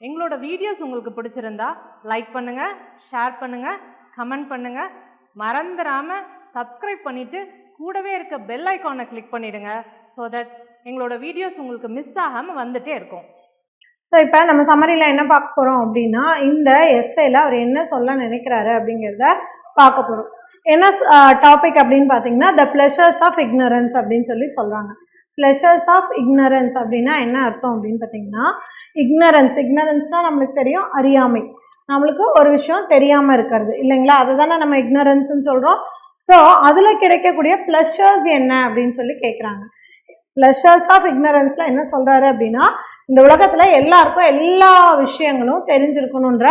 எங்களோட வீடியோஸ் உங்களுக்கு பிடிச்சிருந்தா லைக் பண்ணுங்கள், ஷேர் பண்ணுங்கள், கமெண்ட் பண்ணுங்கள். மறந்துடாமல் சப்ஸ்கிரைப் பண்ணிவிட்டு கூடவே இருக்க பெல் ஐக்கானை கிளிக் பண்ணிவிடுங்க. ஸோ தட் எங்களோட வீடியோஸ் உங்களுக்கு மிஸ் ஆகாமல் வந்துகிட்டே இருக்கும். ஸோ இப்போ நம்ம சம்மரியில் என்ன பார்க்க போகிறோம் அப்படின்னா, இந்த எஸ்ஸேல அவர் என்ன சொல்ல நினைக்கிறாரு அப்படிங்கிறத பார்க்க போகிறோம். என்ன டாபிக் அப்படின்னு பார்த்தீங்கன்னா, த ப்ளஷர்ஸ் ஆஃப் இக்னரன்ஸ் அப்படின்னு சொல்கிறாங்க. ப்ளஷர்ஸ் ஆஃப் இக்னரன்ஸ் அப்படின்னா என்ன அர்த்தம் அப்படின்னு பார்த்தீங்கன்னா, இக்னரன்ஸ்னால் நம்மளுக்கு தெரியும், அறியாமை. நம்மளுக்கு ஒரு விஷயம் தெரியாமல் இருக்கிறது இல்லைங்களா, அதுதானே நம்ம இக்னரன்ஸ்ன்னு சொல்கிறோம். ஸோ அதில் கிடைக்கக்கூடிய ப்ளஷர்ஸ் என்ன அப்படின்னு சொல்லி கேட்குறாங்க. ப்ளஷர்ஸ் ஆஃப் இக்னரன்ஸில் என்ன சொல்கிறாரு அப்படின்னா, இந்த உலகத்தில் எல்லாருக்கும் எல்லா விஷயங்களும் தெரிஞ்சிருக்கணுன்ற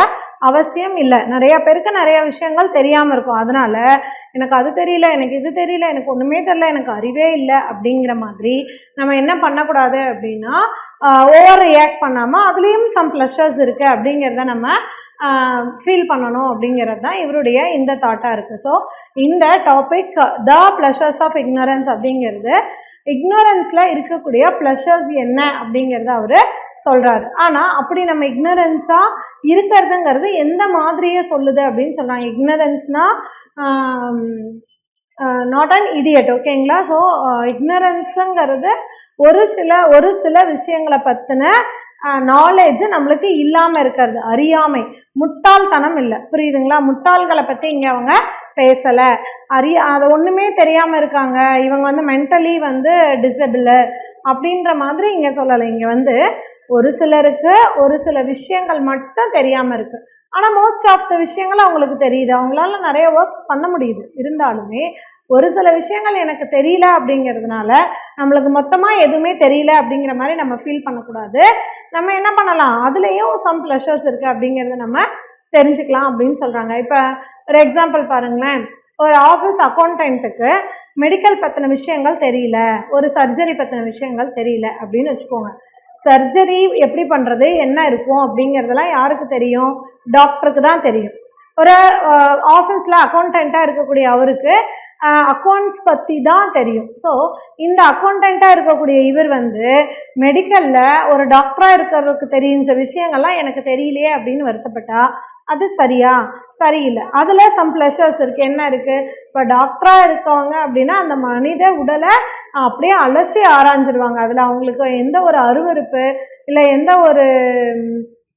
அவசியம் இல்லை. நிறையா பேருக்கு நிறையா விஷயங்கள் தெரியாமல் இருக்கும். அதனால் எனக்கு அது தெரியல, எனக்கு இது தெரியல, எனக்கு ஒன்றுமே தெரியல, எனக்கு அறிவே இல்லை அப்படிங்கிற மாதிரி நம்ம என்ன பண்ணக்கூடாது அப்படின்னா, ஓவர் ரியாக்ட் பண்ணாமல் அதுலேயும் சம் ப்ளஷர்ஸ் இருக்குது அப்படிங்கிறத நம்ம ஃபீல் பண்ணணும் அப்படிங்கிறது தான் இவருடைய இந்த தாட்டாக இருக்குது. ஸோ இந்த topic the pleasures of ignorance அப்படிங்கிறது இக்னரன்ஸில் இருக்கக்கூடிய ப்ளஷர்ஸ் என்ன அப்படிங்கிறத அவர் சொல்கிறாரு. ஆனால் அப்படி நம்ம இக்னரன்ஸாக இருக்கிறதுங்கிறது எந்த மாதிரியே சொல்லுது அப்படின்னு சொல்கிறாங்க. இக்னரன்ஸ்னால் நாட் அன் இடியட், ஓகேங்களா. ஸோ இக்னரன்ஸுங்கிறது ஒரு சில விஷயங்களை பற்றின நாலேஜ் நம்மளுக்கு இல்லாமல் இருக்கிறது, அறியாமை, முட்டாள்தனம் இல்லை, புரியுதுங்களா. முட்டாள்களை பற்றி இங்கே அவங்க பேசலை. அதை ஒன்றுமே தெரியாமல் இருக்காங்க, இவங்க மென்டலி டிசபிள் அப்படின்ற மாதிரி இங்கே சொல்லலை. இங்கே ஒரு சிலருக்கு ஒரு சில விஷயங்கள் மட்டும் தெரியாமல் இருக்குது. ஆனால் மோஸ்ட் ஆஃப் த விஷயங்கள் அவங்களுக்கு தெரியுது, அவங்களால நிறைய ஒர்க்ஸ் பண்ண முடியுது. இருந்தாலுமே ஒரு சில விஷயங்கள் எனக்கு தெரியல அப்படிங்கிறதுனால நம்மளுக்கு மொத்தமாக எதுவுமே தெரியல அப்படிங்கிற மாதிரி நம்ம ஃபீல் பண்ணக்கூடாது. நம்ம என்ன பண்ணலாம், அதுலேயும் சம் ப்ளஷர்ஸ் இருக்குது அப்படிங்கிறத நம்ம தெரிஞ்சுக்கலாம் அப்படின்னு சொல்கிறாங்க. இப்போ ஒரு எக்ஸாம்பிள் பாருங்களேன். ஒரு ஆஃபீஸ் அக்கௌண்டண்ட்டுக்கு மெடிக்கல் பற்றின விஷயங்கள் தெரியல, ஒரு சர்ஜரி பற்றின விஷயங்கள் தெரியல அப்படின்னு வச்சுக்கோங்க. சர்ஜரி எப்படி பண்ணுறது, என்ன இருக்கும் அப்படிங்கிறதெல்லாம் யாருக்கு தெரியும், டாக்டருக்கு தான் தெரியும். ஒரு ஆஃபீஸில் அக்கௌண்டண்ட்டாக இருக்கக்கூடிய அவருக்கு அக்கௌண்ட்ஸ் பற்றி தான் தெரியும். ஸோ இந்த அக்கௌண்டண்ட்டாக இருக்கக்கூடிய இவர் மெடிக்கலில் ஒரு டாக்டராக இருக்கிறதுக்கு தெரிஞ்ச விஷயங்கள்லாம் எனக்கு தெரியலையே அப்படின்னு வருத்தப்பட்டா அது சரியா, சரியில்லை. அதில் சம் ப்ளஷர்ஸ் இருக்குது. என்ன இருக்குது, இப்போ டாக்டராக இருக்கவங்க அப்படின்னா அந்த மனித உடலை அப்படியே அலசி ஆராய்ஞ்சிடுவாங்க. அதில் அவங்களுக்கு எந்த ஒரு அருவருப்பு இல்லை எந்த ஒரு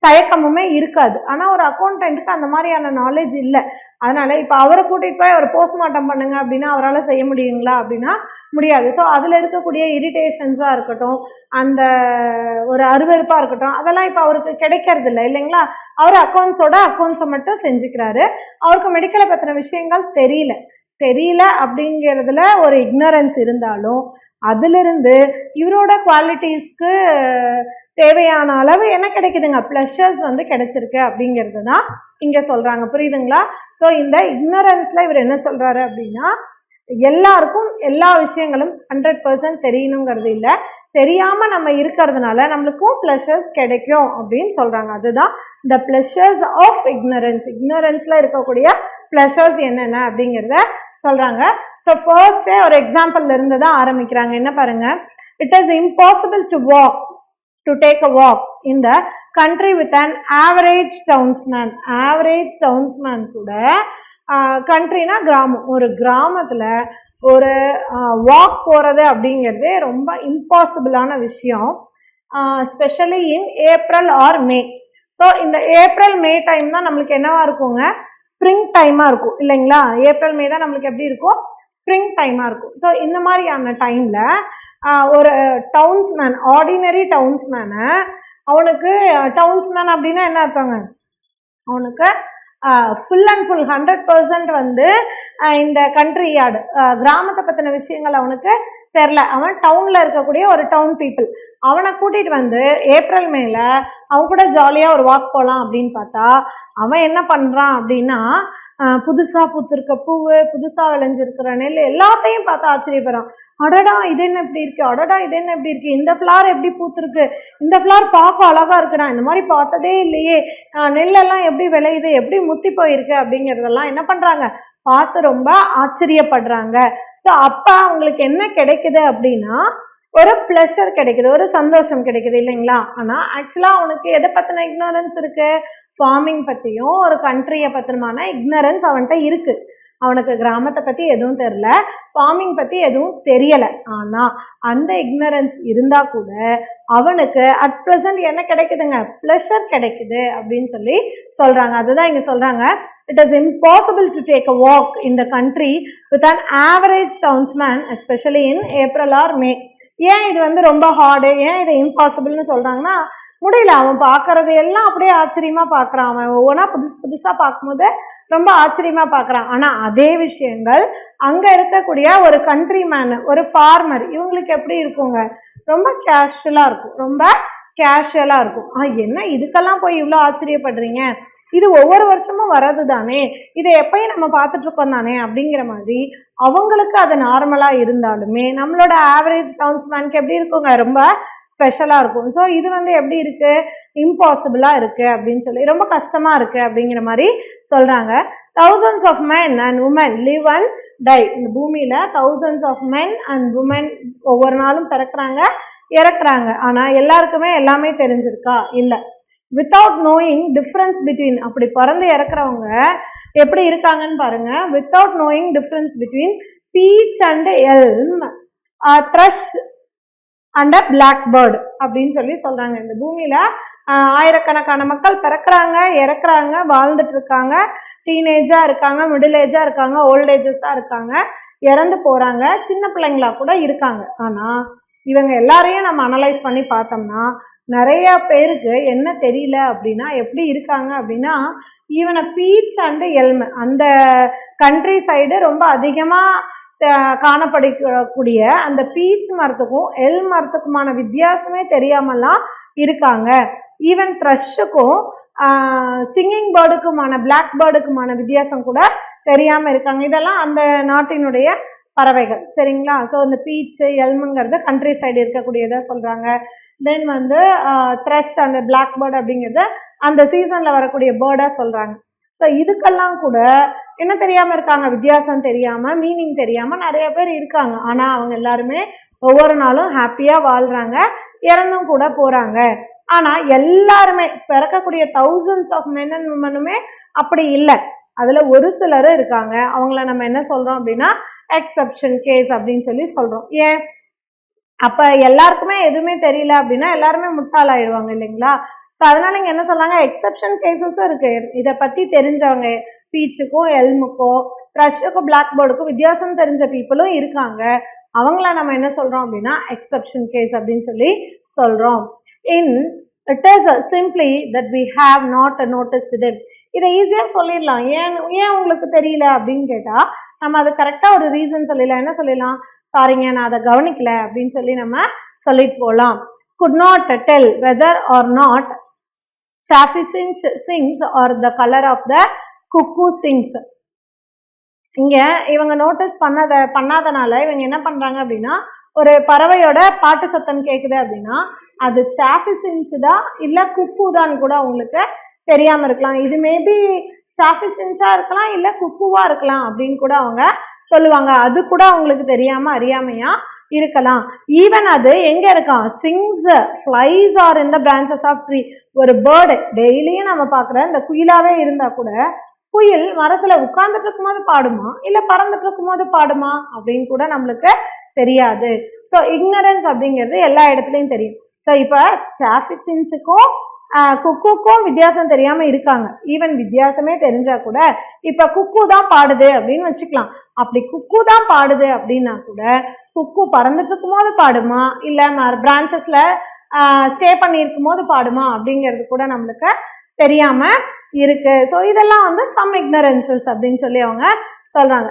தயக்கமுமே இருக்காது. ஆனால் ஒரு அக்கௌண்டண்ட்டுக்கு அந்த மாதிரியான நாலேஜ் இல்லை. அதனால் இப்போ அவரை கூட்டிகிட்டு போய் அவர் போஸ்ட்மார்ட்டம் பண்ணுங்க அப்படின்னா அவரால் செய்ய முடியுங்களா அப்படின்னா முடியாது. ஸோ அதில் இருக்கக்கூடிய இரிட்டேஷன்ஸாக இருக்கட்டும், அந்த ஒரு அருவருப்பாக இருக்கட்டும், அதெல்லாம் இப்போ அவருக்கு கிடைக்கிறது இல்லை இல்லைங்களா. அவர் அக்கௌண்ட்ஸை மட்டும் செஞ்சுக்கிறாரு. அவருக்கு மெடிக்கலை பற்றின விஷயங்கள் தெரியல அப்படிங்கிறதுல ஒரு இக்னரன்ஸ் இருந்தாலும் அதிலிருந்து இவரோட குவாலிட்டிஸ்க்கு தேவையான அளவு என்ன கிடைக்குதுங்க, ப்ளஷர்ஸ் கிடைச்சிருக்கு அப்படிங்கிறது தான் இங்கே சொல்கிறாங்க, புரியுதுங்களா. ஸோ இந்த இக்னரன்ஸில் இவர் என்ன சொல்கிறாரு அப்படின்னா, எல்லாருக்கும் எல்லா விஷயங்களும் 100% தெரியணுங்கிறது இல்லை, தெரியாமல் நம்ம இருக்கிறதுனால நம்மளுக்கும் ப்ளஷர்ஸ் கிடைக்கும் அப்படின்னு சொல்கிறாங்க. அதுதான் த ப்ளஷர்ஸ் ஆஃப் இக்னரன்ஸ். இக்னரன்ஸில் இருக்கக்கூடிய ப்ளஷர்ஸ் என்னென்ன அப்படிங்கிறத சொல்கிறாங்க. ஸோ ஃபர்ஸ்ட்டே ஒரு எக்ஸாம்பிள் இருந்து தான் ஆரம்பிக்கிறாங்க. என்ன பாருங்கள், it is impossible to take a walk in the country with an average townsman. கூட கண்ட்ரினா கிராமம், ஒரு கிராமத்தில் ஒரு வாக் போகிறது அப்படிங்கிறது ரொம்ப இம்பாசிபிளான விஷயம், ஸ்பெஷலி இன் ஏப்ரல் ஆர் மே. ஸோ இந்த ஏப்ரல் மே டைம் தான் நம்மளுக்கு என்னவாக இருக்குங்க, ஸ்ப்ரிங் டைமாக இருக்கும் இல்லைங்களா. ஏப்ரல் மே தான் நம்மளுக்கு எப்படி இருக்கும், ஸ்ப்ரிங் டைமாக இருக்கும். ஸோ இந்த மாதிரியான டைமில் ஒரு டவுன்ஸ்மேன், ஆர்டினரி டவுன்ஸ்மேனை, அவனுக்கு டவுன்ஸ்மேன் அப்படின்னா என்ன அர்த்தங்க, அவனுக்கு ஃபுல் அண்ட் ஃபுல் 100% இந்த கண்ட்ரி யார்டு கிராமத்தை பற்றின விஷயங்கள் அவனுக்கு தெரில. அவன் டவுனில் இருக்கக்கூடிய ஒரு டவுன் பீப்புள், அவனை கூட்டிகிட்டு ஏப்ரல் மேல அவன் கூட ஜாலியாக ஒரு வாக் போகலாம் அப்படின்னு பார்த்தா அவன் என்ன பண்ணுறான் அப்படின்னா, புதுசாக பூத்திருக்க பூவு, புதுசாக விளைஞ்சிருக்கிற நெல் எல்லாத்தையும் பார்த்து ஆச்சரியப்படுறான். அடடா இது என்ன இப்படி இருக்குது, அடடா இது என்ன இப்படி இருக்குது, இந்த ஃப்ளார் எப்படி பூத்துருக்கு, இந்த ஃப்ளார் பார்க்க அழகாக இருக்குடா, இந்த மாதிரி பார்த்ததே இல்லையே, நெல்லெல்லாம் எப்படி விளையுது, எப்படி முத்தி போயிருக்கு அப்படிங்கிறதெல்லாம் என்ன பண்ணுறாங்க, பார்த்து ரொம்ப ஆச்சரியப்படுறாங்க. ஸோ அப்போ அவங்களுக்கு என்ன கிடைக்குது அப்படின்னா, ஒரு ப்ளஷர் கிடைக்குது, ஒரு சந்தோஷம் கிடைக்குது இல்லைங்களா? ஆனால் ஆக்சுவலாக அவனுக்கு எதை பற்றின இக்னோரன்ஸ் இருக்குது? ஃபார்மிங் பற்றியும் ஒரு கண்ட்ரியை பற்றினமான இக்னரன்ஸ் அவன்கிட்ட இருக்குது. அவனுக்கு கிராமத்தை பற்றி எதுவும் தெரில, ஃபார்மிங் பற்றி எதுவும் தெரியலை. ஆனால் அந்த இக்னரன்ஸ் இருந்தால் கூட அவனுக்கு அட் ப்ரெசன்ட் என்ன கிடைக்குதுங்க? ப்ளஷர் கிடைக்குது அப்படின்னு சொல்லி சொல்கிறாங்க. அதுதான் இங்கே சொல்கிறாங்க, it is impossible to take a walk in the country with an average townsman, especially in April or May. ஏன் இது வந்து ரொம்ப ஹார்டு, ஏன் இதை இம்பாசிபிள்னு சொல்கிறாங்கன்னா, முடியல. அவன் பார்க்கறது எல்லாம் அப்படியே ஆச்சரியமாக பார்க்குறான். அவன் ஒவ்வொன்றா புதுசாக பார்க்கும்போது ரொம்ப ஆச்சரியமாக பார்க்குறான். ஆனால் அதே விஷயங்கள் அங்கே இருக்கக்கூடிய ஒரு கண்ட்ரி மேனு, ஒரு ஃபார்மர், இவங்களுக்கு எப்படி இருக்குங்க? ரொம்ப கேஷுவலாக இருக்கும், ரொம்ப கேஷுவலாக இருக்கும். என்ன இதுக்கெல்லாம் போய் இவ்வளோ ஆச்சரியப்படுறீங்க, இது ஒவ்வொரு வருஷமும் வர்றது தானே, இதை எப்பயும் நம்ம பார்த்துட்ருக்கோம் தானே அப்படிங்கிற மாதிரி அவங்களுக்கு அது நார்மலாக இருந்தாலுமே நம்மளோட ஆவரேஜ் டவுன்ஸ்மேனுக்கு எப்படி இருக்குங்க? ரொம்ப ஸ்பெஷலாக இருக்கும். ஸோ இது வந்து எப்படி இருக்குது? இம்பாசிபிளாக இருக்குது அப்படின்னு சொல்லி, ரொம்ப கஷ்டமாக இருக்குது அப்படிங்கிற மாதிரி சொல்கிறாங்க. thousands of men and women live and die. இந்த பூமியில் thousands of men and women ஒவ்வொரு நாளும் பிறக்கிறாங்க, இறக்குறாங்க. ஆனால் எல்லாருக்குமே எல்லாமே தெரிஞ்சிருக்கா? இல்லை. வித்தவுட் நோயிங் டிஃப்ரென்ஸ் பிட்வீன், அப்படி பிறந்து இறக்குறவங்க எப்படி இருக்காங்கன்னு பாருங்க. Without knowing difference between beech and elm, thrush and black bird அப்படின்னு சொல்லி சொல்கிறாங்க. இந்த பூமியில் ஆயிரக்கணக்கான மக்கள் பிறக்கிறாங்க, இறக்குறாங்க, வாழ்ந்துட்டு இருக்காங்க, டீனேஜாக இருக்காங்க, மிடில் ஏஜாக இருக்காங்க, ஓல்ட் ஏஜஸாக இருக்காங்க, இறந்து போகிறாங்க, சின்ன பிள்ளைங்களா கூட இருக்காங்க. ஆனால் இவங்க எல்லாரையும் நம்ம அனலைஸ் பண்ணி பார்த்தோம்னா நிறையா பேருக்கு என்ன தெரியல அப்படின்னா, எப்படி இருக்காங்க அப்படின்னா, ஈவன் பீச் அண்டு எல்ம், அந்த கண்ட்ரி சைடு ரொம்ப அதிகமாக காணப்படக்கூடிய அந்த பீச் மரத்துக்கும் எல் மரத்துக்குமான வித்தியாசமே தெரியாமலாம் இருக்காங்க. ஈவன் த்ரஷ்ஷுக்கும் சிங்கிங் பேர்டுக்குமான, பிளாக் பேர்டுக்குமான வித்தியாசம் கூட தெரியாமல் இருக்காங்க. இதெல்லாம் அந்த நாட்டினுடைய பறவைகள், சரிங்களா? ஸோ இந்த பீச்சு எல்முங்கிறது கண்ட்ரி சைடு இருக்கக்கூடியதை சொல்கிறாங்க. தென் வந்து த்ரஷ் அந்த பிளாக் பேர்டு அப்படிங்கிறது அந்த சீசனில் வரக்கூடிய பேர்டாக சொல்கிறாங்க. ஸோ இதுக்கெல்லாம் கூட என்ன தெரியாமல் இருக்காங்க? வித்தியாசம் தெரியாமல், மீனிங் தெரியாமல் நிறைய பேர் இருக்காங்க. ஆனால் அவங்க எல்லாருமே ஒவ்வொரு நாளும் ஹாப்பியாக வாழ்கிறாங்க, இறந்தும் கூட போகிறாங்க. ஆனால் எல்லாருமே பிறக்கக்கூடிய thousands of men and womenமே அப்படி இல்லை. அதில் ஒரு சிலர் இருக்காங்க, அவங்கள நம்ம என்ன சொல்கிறோம் அப்படின்னா எக்ஸப்ஷன் கேஸ் அப்படின்னு சொல்லி சொல்கிறோம். ஏன்? அப்போ எல்லாருக்குமே எதுவுமே தெரியல அப்படின்னா எல்லாருமே முட்டாளாயிடுவாங்க இல்லைங்களா? ஸோ அதனால் இங்கே என்ன சொல்கிறாங்க? எக்ஸப்ஷன் கேஸஸும் இருக்குது. இதை பற்றி தெரிஞ்சவங்க, பீச்சுக்கும் எல்முக்கும் த்ரஷ்ஷுக்கும் பிளாக் பேர்டுக்கும் வித்தியாசம் தெரிஞ்ச பீப்புளும் இருக்காங்க. அவங்கள நம்ம என்ன சொல்கிறோம் அப்படின்னா எக்ஸப்ஷன் கேஸ் அப்படின்னு சொல்லி சொல்கிறோம். It is simply that we have not noticed them. இதை ஈஸியாக சொல்லிடலாம். ஏன் உங்களுக்கு தெரியல அப்படின்னு கேட்டால் நம்ம அது கரெக்டாக ஒரு ரீசன் சொல்லிடலாம். என்ன சொல்லிடலாம்? சாரிங்க, நான் அதை கவனிக்கல அப்படின்னு சொல்லி நம்ம சொல்லிட்டு போகலாம். could not tell whether or not chaffinch sings or the color of the cuckoo sings. இங்கே இவங்க நோட்டீஸ் பண்ணாதனால இவங்க என்ன பண்ணுறாங்க அப்படின்னா, ஒரு பறவையோட பாட்டு சத்தம் கேட்குது அப்படின்னா அது சாஃபிசின்ச்சு தான் இல்லை குக்கு தான் கூட அவங்களுக்கு தெரியாமல் இருக்கலாம். இது மேபி சாஃபிசின்ச்சாக இருக்கலாம், இல்லை குக்குவாக இருக்கலாம் அப்படின்னு கூட அவங்க சொல்லுவாங்க. அது கூட அவங்களுக்கு தெரியாமல் அறியாமையாக இருக்கலாம். ஈவன் அது எங்கே இருக்கான்? சிங்ஸ், ஃப்ளைஸ் ஆர் இந்த பிரான்ச்சஸ் ஆஃப் ட்ரீ. ஒரு பேர்டு டெய்லியும் நம்ம பார்க்குற இந்த குயிலாகவே இருந்தால் கூட, குயில் மரத்தில் உட்கார்ந்துட்டு இருக்கும்போது பாடுமா இல்லை பறந்துட்டு இருக்கும்போது பாடுமா அப்படின்னு கூட நம்மளுக்கு தெரியாது. ஸோ இக்னரன்ஸ் அப்படிங்கிறது எல்லா இடத்துலையும் தெரியும். ஸோ இப்போ சாஃபிசின்ச்சுக்கும் குக்குக்கும் வித்தியாசம் தெரியாமல் இருக்காங்க. ஈவன் வித்தியாசமே தெரிஞ்சால் கூட இப்போ குக்கு தான் பாடுது அப்படின்னு வச்சுக்கலாம். அப்படி குக்கு தான் பாடுது அப்படின்னா கூட குக்கு பறந்துட்டு இருக்கும் போது பாடுமா இல்லை பிரான்ச்சஸில் ஸ்டே பண்ணியிருக்கும் போது பாடுமா அப்படிங்கிறது கூட நம்மளுக்கு தெரியாமல் இருக்குது. ஸோ இதெல்லாம் வந்து சம் இக்னரன்சஸ் அப்படின்னு சொல்லி அவங்க சொல்கிறாங்க.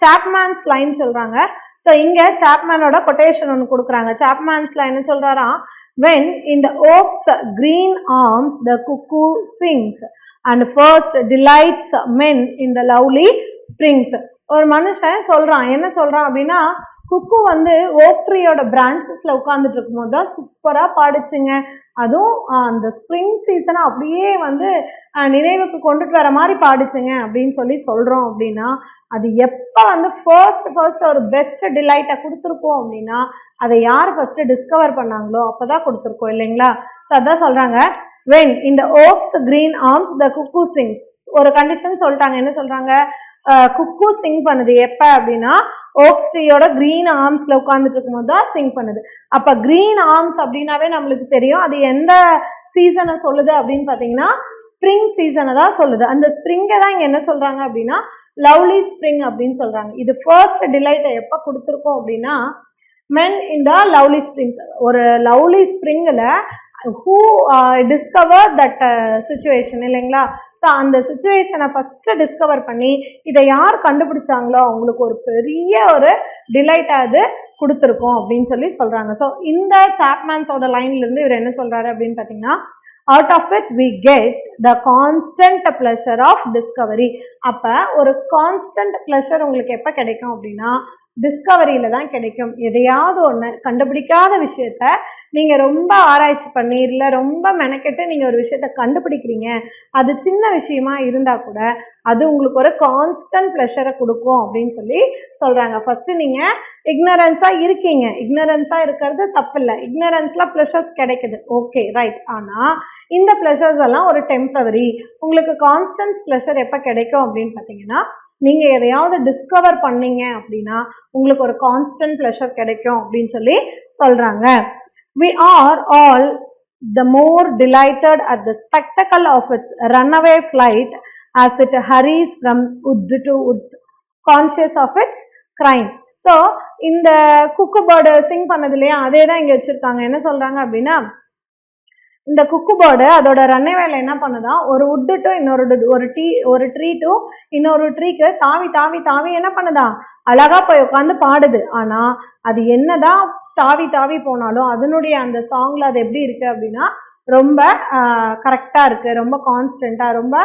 சாப்மேன்ஸ் லைன் சொல்கிறாங்க. ஸோ இங்கே சாப்மேனோட கொட்டேஷன் ஒன்று கொடுக்குறாங்க. சாப்மேன்ஸில் என்ன சொல்கிறாராம்? when in the oak's green arms the cuckoo sings and first delights men in the lovely springs. ஒரு மனுஷன் சொல்கிறான், என்ன சொல்கிறான் அப்படின்னா, குக்கு வந்து ஓக் ட்ரீயோட பிரான்ச்சஸில் உட்காந்துட்டு இருக்கும்போது தான் சூப்பராக பாடிச்சுங்க. அதுவும் அந்த ஸ்ப்ரிங் சீசனை அப்படியே வந்து நினைவுக்கு கொண்டுட்டு வர மாதிரி பாடிச்சுங்க அப்படின்னு சொல்லி சொல்கிறோம் அப்படின்னா, அது எப்போ வந்து ஃபர்ஸ்ட் ஒரு பெஸ்ட் டிலைட்டை கொடுத்துருக்கோம் அப்படின்னா, அதை யார் ஃபஸ்ட்டு டிஸ்கவர் பண்ணாங்களோ அப்போ தான் கொடுத்துருக்கோம் இல்லைங்களா? ஸோ அதான் சொல்கிறாங்க, when in the oak's green arms the cuckoo sings. ஒரு கண்டிஷன் சொல்லிட்டாங்க. என்ன சொல்கிறாங்க? குக்கு சிங் பண்ணுது எப்போ அப்படின்னா ஓக்ஸ் ட்ரீயோட க்ரீன் ஆர்ம்ஸில் உட்காந்துட்டு இருக்கும்போது தான் சிங் பண்ணுது. அப்போ க்ரீன் ஆர்ம்ஸ் அப்படின்னாவே நம்மளுக்கு தெரியும் அது எந்த சீசனை சொல்லுது அப்படின்னு பார்த்தீங்கன்னா ஸ்ப்ரிங் சீசனை தான் சொல்லுது. அந்த ஸ்ப்ரிங்கை தான் இங்கே என்ன சொல்கிறாங்க அப்படின்னா லவ்லி ஸ்ப்ரிங் அப்படின்னு சொல்கிறாங்க. இது ஃபர்ஸ்ட் டிலைட்டை எப்போ கொடுத்துருக்கோம் அப்படின்னா மென் இந்த லவ்லி ஸ்ப்ரிங்ஸ், ஒரு லவ்லி ஸ்ப்ரிங்கில் who discovered that situation இல்லைங்களா? ஸோ அந்த சுச்சுவேஷனை ஃபஸ்ட்டு டிஸ்கவர் பண்ணி இதை யார் கண்டுபிடிச்சாங்களோ அவங்களுக்கு ஒரு பெரிய ஒரு டிலைட்டாக அது கொடுத்துருக்கோம் அப்படின்னு சொல்லி சொல்கிறாங்க. ஸோ இந்த சாப்மேன்ஸோட லைன்லேருந்து இவர் என்ன சொல்கிறாரு அப்படின்னு பார்த்தீங்கன்னா out of it we get the constant pleasure of discovery. அப்போ ஒரு கான்ஸ்டன்ட் ப்ளஷர் உங்களுக்கு எப்போ கிடைக்கும் அப்படின்னா டிஸ்கவரியில் தான் கிடைக்கும். எதையாவது ஒன்று கண்டுபிடிக்காத விஷயத்த நீங்கள் ரொம்ப ஆராய்ச்சி பண்ணி இல்லை ரொம்ப மெனக்கெட்டு நீங்கள் ஒரு விஷயத்த கண்டுபிடிக்கிறீங்க, அது சின்ன விஷயமா இருந்தால் கூட அது உங்களுக்கு ஒரு கான்ஸ்டன்ட் ப்ளஷரை கொடுக்கும் அப்படின்னு சொல்லி சொல்கிறாங்க. ஃபஸ்ட்டு நீங்கள் இக்னரன்ஸாக இருக்கீங்க, இக்னரன்ஸாக இருக்கிறது தப்பு இல்லை, இக்னரன்ஸில் ப்ளஷர்ஸ் கிடைக்குது, ஓகே ரைட். ஆனால் இந்த ப்ளஷர்ஸ் எல்லாம் ஒரு டெம்பரவரி. உங்களுக்கு கான்ஸ்டன்ட் ப்ளஷர் எப்போ கிடைக்கும் அப்படின்னு பார்த்தீங்கன்னா நீங்கள் எதையாவது டிஸ்கவர் பண்ணீங்க அப்படின்னா உங்களுக்கு ஒரு கான்ஸ்டன்ட் ப்ளஷர் கிடைக்கும் அப்படின்னு சொல்லி சொல்கிறாங்க. We are all the more delighted at the spectacle of its runaway flight as it hurries from wood to wood, conscious of its crime. So இந்த குக்கு பேர்டு சிங் பண்ணது இல்லையா, அதே தான் இங்கே வச்சுருக்காங்க. என்ன சொல்கிறாங்க அப்படின்னா இந்த குக்கு பேர்டு அதோட ரன்வேல என்ன பண்ணுதான் ஒரு உட்டு டு ஒரு ட்ரீ டு இன்னொரு ட்ரீக்கு தாவி தாவி தாவி என்ன பண்ணுதான் அழகாக போய் உட்காந்து பாடுது. ஆனால் அது என்னதான் தாவி தாவி போனாலும் அதனுடைய அந்த சாங்கில் அது எப்படி இருக்குது அப்படின்னா ரொம்ப கரெக்டாக இருக்குது, ரொம்ப கான்ஸ்டண்ட்டாக, ரொம்ப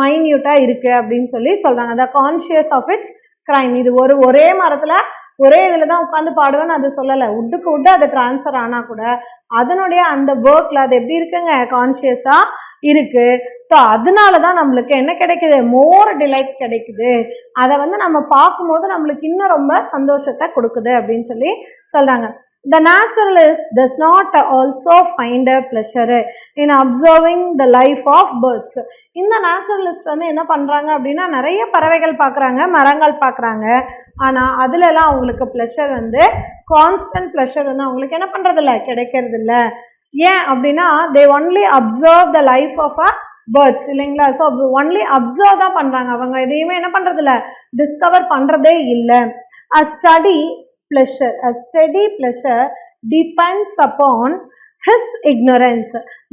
மைன்யூட்டாக இருக்குது அப்படின்னு சொல்லி சொல்கிறாங்க. அந்த கான்ஷியஸ் ஆஃப் இட்ஸ் க்ரைம். இது ஒரே மரத்தில் ஒரே இதில் தான் உட்காந்து பாடுவேன்னு அது சொல்லலை. உட்டுக்கு உட்டு அது ட்ரான்ஸ்ஃபர் ஆனால் கூட அதனுடைய அந்த ஒர்க்கில் அது எப்படி இருக்குங்க கான்ஷியஸாக இருக்குது. ஸோ அதனால தான் நம்மளுக்கு என்ன கிடைக்குது, மோர் டிலைட் கிடைக்குது. அதை வந்து நம்ம பார்க்கும்போது நம்மளுக்கு இன்னும் ரொம்ப சந்தோஷத்தை கொடுக்குது அப்படின்னு சொல்லி சொல்கிறாங்க. The naturalist does not also find a pleasure in observing the life of birds. இந்த நேச்சுரலிஸ்ட் வந்து என்ன பண்ணுறாங்க அப்படின்னா நிறைய பறவைகள் பார்க்குறாங்க, மரங்கள் பார்க்குறாங்க. ஆனால் அதுலலாம் அவங்களுக்கு ப்ளஷர் வந்து கான்ஸ்டன்ட் ப்ளஷர் வந்து அவங்களுக்கு என்ன பண்ணுறதில்ல, கிடைக்கிறதில்ல. ஏன் அப்படின்னா they only observe the life of a birds இல்லைங்களா? ஸோ ஒன்லி அப்சர்வ் தான் பண்ணுறாங்க, அவங்க எதையுமே என்ன பண்ணுறதில்ல, டிஸ்கவர் பண்ணுறதே இல்லை. A steady pleasure depends upon his ignorance,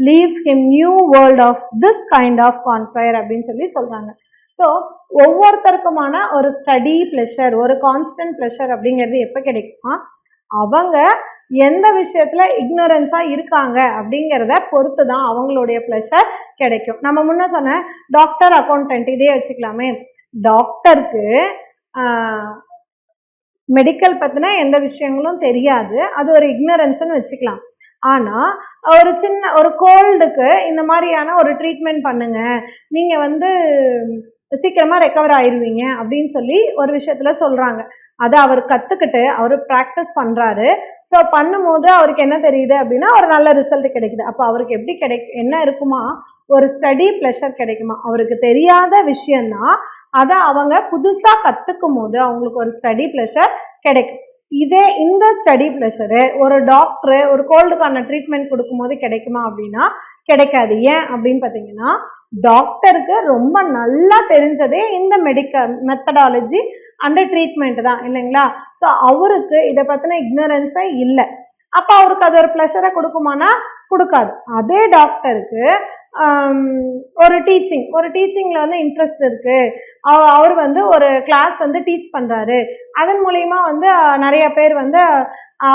leaves him new world of this kind of conquer அப்படின்னு சொல்லி சொல்கிறாங்க. ஸோ ஒவ்வொருத்தருக்குமான ஒரு ஸ்டடி ப்ளஷர், ஒரு கான்ஸ்டன்ட் ப்ளஷர் அப்படிங்கிறது எப்போ கிடைக்குமா, அவங்க எந்த விஷயத்தில் இக்னோரன்ஸாக இருக்காங்க அப்படிங்கிறத பொறுத்து தான் அவங்களுடைய ப்ளஷர் கிடைக்கும். நம்ம முன்ன சொன்ன டாக்டர், அக்கௌண்டன்ட் இதே வச்சுக்கலாமே. டாக்டருக்கு மெடிக்கல் பற்றின எந்த விஷயங்களும் தெரியாது, அது ஒரு இக்னரன்ஸ்னு வச்சுக்கலாம். ஆனால் ஒரு கோல்டுக்கு இந்த மாதிரியான ஒரு ட்ரீட்மெண்ட் பண்ணுங்க, நீங்கள் வந்து சீக்கிரமாக ரெக்கவர் ஆயிடுவீங்க அப்படின்னு சொல்லி ஒரு விஷயத்தில் சொல்கிறாங்க. அதை அவர் கற்றுக்கிட்டு அவர் ப்ராக்டிஸ் பண்ணுறாரு. ஸோ பண்ணும்போது அவருக்கு என்ன தெரியுது அப்படின்னா ஒரு நல்ல ரிசல்ட் கிடைக்குது. அப்போ அவருக்கு எப்படி என்ன இருக்குமா, ஒரு ஸ்டடி ப்ளஷர் கிடைக்குமா. அவருக்கு தெரியாத விஷயந்தான், அதை அவங்க புதுசாக கற்றுக்கும் போது அவங்களுக்கு ஒரு ஸ்டடி ப்ளஷர் கிடைக்கும். இந்த ஸ்டடி ப்ளஷரு ஒரு டாக்டரு ஒரு கோல்டுக்கான ட்ரீட்மெண்ட் கொடுக்கும்போது கிடைக்குமா அப்படின்னா கிடைக்காது. ஏன் அப்படின்னு பார்த்தீங்கன்னா டாக்டருக்கு ரொம்ப நல்லா தெரிஞ்சதே இந்த மெத்தடாலஜி அண்ட் ட்ரீட்மெண்ட் தான் இல்லைங்களா? ஸோ அவருக்கு இதை பற்றின இக்னரன்ஸே இல்லை. அப்போ அவருக்கு அது ஒரு ப்ளஷரை கொடுக்குமானா கொடுக்காது. அதே டாக்டருக்கு ஒரு டீச்சிங்கில் வந்து இன்ட்ரெஸ்ட் இருக்குது, அவர் வந்து ஒரு கிளாஸ் வந்து டீச் பண்ணுறாரு, அதன் மூலிமா வந்து நிறைய பேர் வந்து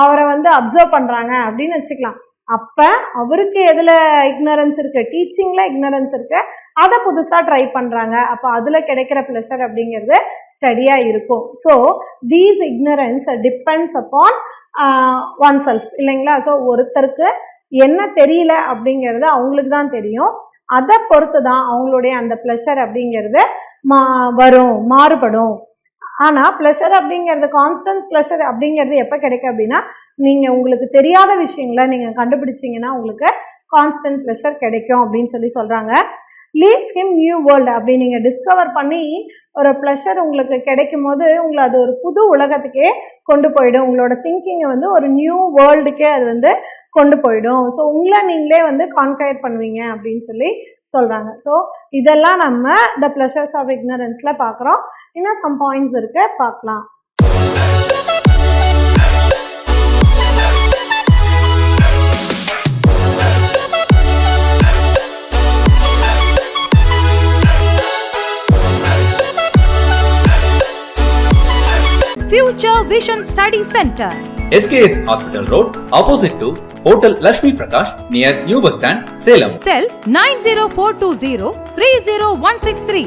அவரை வந்து அப்சர்வ் பண்ணுறாங்க அப்படின்னு வச்சுக்கலாம். அப்போ அவருக்கு எதில் இக்னரன்ஸ் இருக்குது, டீச்சிங்கில் இக்னரன்ஸ் இருக்குது, அதை புதுசாக ட்ரை பண்ணுறாங்க. அப்போ அதில் கிடைக்கிற ப்ளஷர் அப்படிங்கிறது ஸ்டடியாக இருக்கும். So these ignorance depends upon one self இல்லைங்களா. ஸோ ஒருத்தருக்கு என்ன தெரியல அப்படிங்கிறது அவங்களுக்கு தான் தெரியும். அதை பொறுத்து தான் அவங்களுடைய அந்த ப்ளஷர் அப்படிங்கிறது மாறுபடும். ஆனால் ப்ளஷர் அப்படிங்கிறது கான்ஸ்டன்ட் ப்ளஷர் அப்படிங்கிறது எப்போ கிடைக்கும் அப்படின்னா, நீங்கள் உங்களுக்கு தெரியாத விஷயங்களை நீங்கள் கண்டுபிடிச்சிங்கன்னா உங்களுக்கு கான்ஸ்டன்ட் ப்ளஷர் கிடைக்கும் அப்படின்னு சொல்கிறாங்க. லீவ்ஸ் ஹிம் நியூ வேர்ல்டு அப்படி நீங்கள் டிஸ்கவர் பண்ணி ஒரு ப்ளஷர் உங்களுக்கு கிடைக்கும் போது உங்களை அது ஒரு புது உலகத்துக்கே கொண்டு போயிடும். உங்களோட திங்கிங்கை வந்து ஒரு நியூ வேர்ல்டுக்கே அது வந்து கொண்டு போயிடும். ஸோ உங்களை நீங்களே வந்து கான்கயர் பண்ணுவீங்க அப்படின்னு சொல்கிறாங்க. ஸோ இதெல்லாம் நம்ம த ப்ளஷர்ஸ் ஆஃப் இக்னரன்ஸில் பார்க்குறோம். இன்னும் சம் பாயிண்ட்ஸ் இருக்கு, பார்க்கலாம். Future Vision Study Center, SKS Hospital Road, opposite to Hotel Lakshmi Prakash, near New Bus Stand, Salem. Cell 90420 30163.